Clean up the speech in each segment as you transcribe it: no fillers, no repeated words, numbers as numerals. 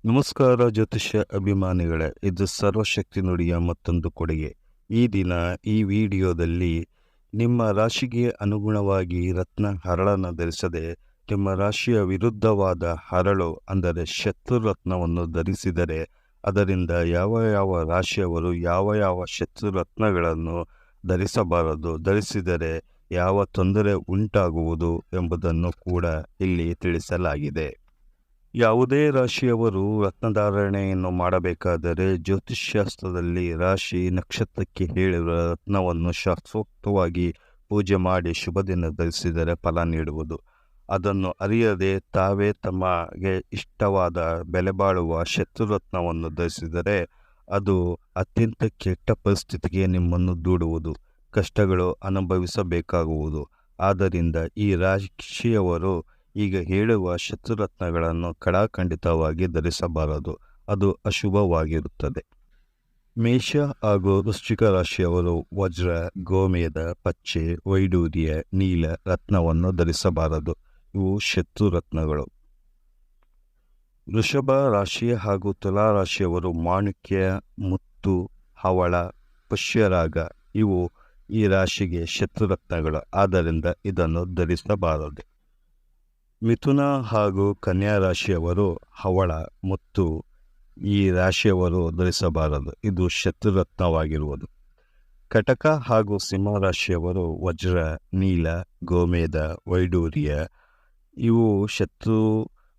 ನಮಸ್ಕಾರ ಜ್ಯೋತಿಷ್ಯ ಅಭಿಮಾನಿಗಳೇ, ಇದು ಸರ್ವಶಕ್ತಿ ನುಡಿಯ ಮತ್ತೊಂದು ಕೊಡುಗೆ. ಈ ದಿನ ಈ ವಿಡಿಯೋದಲ್ಲಿ ನಿಮ್ಮ ರಾಶಿಗೆ ಅನುಗುಣವಾಗಿ ರತ್ನ ಹರಳನ್ನು ಧರಿಸದೆ ನಿಮ್ಮ ರಾಶಿಯ ವಿರುದ್ಧವಾದ ಹರಳು ಅಂದರೆ ಶತ್ರು ರತ್ನವನ್ನು ಧರಿಸಿದರೆ ಅದರಿಂದ ಯಾವ ಯಾವ ರಾಶಿಯವರು ಯಾವ ಯಾವ ಶತ್ರು ರತ್ನಗಳನ್ನು ಧರಿಸಬಾರದು, ಧರಿಸಿದರೆ ಯಾವ ತೊಂದರೆ ಉಂಟಾಗುವುದು ಎಂಬುದನ್ನು ಕೂಡ ಇಲ್ಲಿ ತಿಳಿಸಲಾಗಿದೆ. ಯಾವುದೇ ರಾಶಿಯವರು ರತ್ನಧಾರಣೆಯನ್ನು ಮಾಡಬೇಕಾದರೆ ಜ್ಯೋತಿಷ್ಶಾಸ್ತ್ರದಲ್ಲಿ ರಾಶಿ ನಕ್ಷತ್ರಕ್ಕೆ ಹೇಳಿರುವ ರತ್ನವನ್ನು ಶಾಸ್ತ್ರೋಕ್ತವಾಗಿ ಪೂಜೆ ಮಾಡಿ ಶುಭ ದಿನ ಧರಿಸಿದರೆ ಫಲ ನೀಡುವುದು. ಅದನ್ನು ಅರಿಯದೆ ತಾವೇ ತಮಗೆ ಇಷ್ಟವಾದ ಬೆಲೆ ಬಾಳುವ ಶತ್ರುರತ್ನವನ್ನು ಧರಿಸಿದರೆ ಅದು ಅತ್ಯಂತ ಕೆಟ್ಟ ಪರಿಸ್ಥಿತಿಗೆ ನಿಮ್ಮನ್ನು ದೂಡುವುದು, ಕಷ್ಟಗಳು ಅನುಭವಿಸಬೇಕಾಗುವುದು. ಆದ್ದರಿಂದ ಈ ರಾಶಿಯವರು ಈಗ ಹೇಳುವ ಶತ್ರುರತ್ನಗಳನ್ನು ಖಡಾಖಂಡಿತವಾಗಿ ಧರಿಸಬಾರದು, ಅದು ಅಶುಭವಾಗಿರುತ್ತದೆ. ಮೇಷ ಹಾಗೂ ವೃಶ್ಚಿಕ ರಾಶಿಯವರು ವಜ್ರ, ಗೋಮೇದ, ಪಚ್ಚೆ, ವೈಡೂರ್ಯ, ನೀಲ ರತ್ನವನ್ನು ಧರಿಸಬಾರದು, ಇವು ಶತ್ರುರತ್ನಗಳು. ವೃಷಭ ರಾಶಿ ಹಾಗೂ ತುಲಾ ರಾಶಿಯವರು ಮಾಣಿಕ್ಯ, ಮುತ್ತು, ಹವಳ, ಪುಷ್ಯರಾಗ ಇವು ಈ ರಾಶಿಗೆ ಶತ್ರುರತ್ನಗಳು, ಆದ್ದರಿಂದ ಇದನ್ನು ಧರಿಸಬಾರದು. ಮಿಥುನ ಹಾಗೂ ಕನ್ಯಾ ರಾಶಿಯವರು ಹವಳ, ಮುತ್ತು ಈ ರಾಶಿಯವರು ಧರಿಸಬಾರದು, ಇದು ಶತ್ರುರತ್ನವಾಗಿರುವುದು. ಕಟಕ ಹಾಗೂ ಸಿಂಹ ರಾಶಿಯವರು ವಜ್ರ, ನೀಲ, ಗೋಮೇದ, ವೈಡೂರ್ಯ ಇವು ಶತ್ರು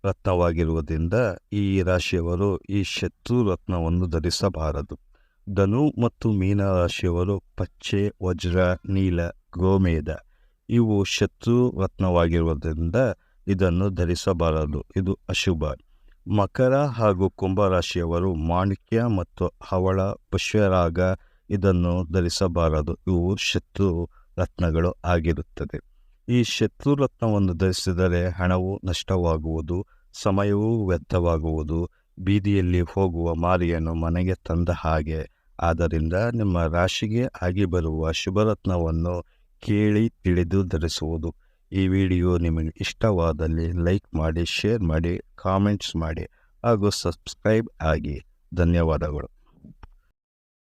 ರತ್ನವಾಗಿರುವುದರಿಂದ ಈ ರಾಶಿಯವರು ಈ ಶತ್ರು ರತ್ನವನ್ನು ಧರಿಸಬಾರದು. ಧನು ಮತ್ತು ಮೀನ ರಾಶಿಯವರು ಪಚ್ಚೆ, ವಜ್ರ, ನೀಲ, ಗೋಮೇದ ಇವು ಶತ್ರು ರತ್ನವಾಗಿರುವುದರಿಂದ ಇದನ್ನು ಧರಿಸಬಾರದು, ಇದು ಅಶುಭ. ಮಕರ ಹಾಗೂ ಕುಂಭರಾಶಿಯವರು ಮಾಣಿಕ್ಯ ಮತ್ತು ಹವಳ, ಪುಷ್ಯರಾಗ ಇದನ್ನು ಧರಿಸಬಾರದು, ಇವು ಶತ್ರು ರತ್ನಗಳು ಆಗಿರುತ್ತದೆ. ಈ ಶತ್ರು ರತ್ನವನ್ನು ಧರಿಸಿದರೆ ಹಣವು ನಷ್ಟವಾಗುವುದು, ಸಮಯವೂ ವ್ಯರ್ಥವಾಗುವುದು, ಬೀದಿಯಲ್ಲಿ ಹೋಗುವ ಮಾರಿಯನ್ನು ಮನೆಗೆ ತಂದ ಹಾಗೆ. ಆದ್ದರಿಂದ ನಿಮ್ಮ ರಾಶಿಗೆ ಆಗಿ ಬರುವ ಶುಭರತ್ನವನ್ನು ಕೇಳಿ ತಿಳಿದು ಧರಿಸುವುದು. ಈ ವಿಡಿಯೋ ನಿಮಗೆ ಇಷ್ಟವಾದಲ್ಲಿ ಲೈಕ್ ಮಾಡಿ, ಶೇರ್ ಮಾಡಿ, ಕಾಮೆಂಟ್ಸ್ ಮಾಡಿ ಹಾಗೂ ಸಬ್ಸ್ಕ್ರೈಬ್ ಆಗಿ. ಧನ್ಯವಾದಗಳು.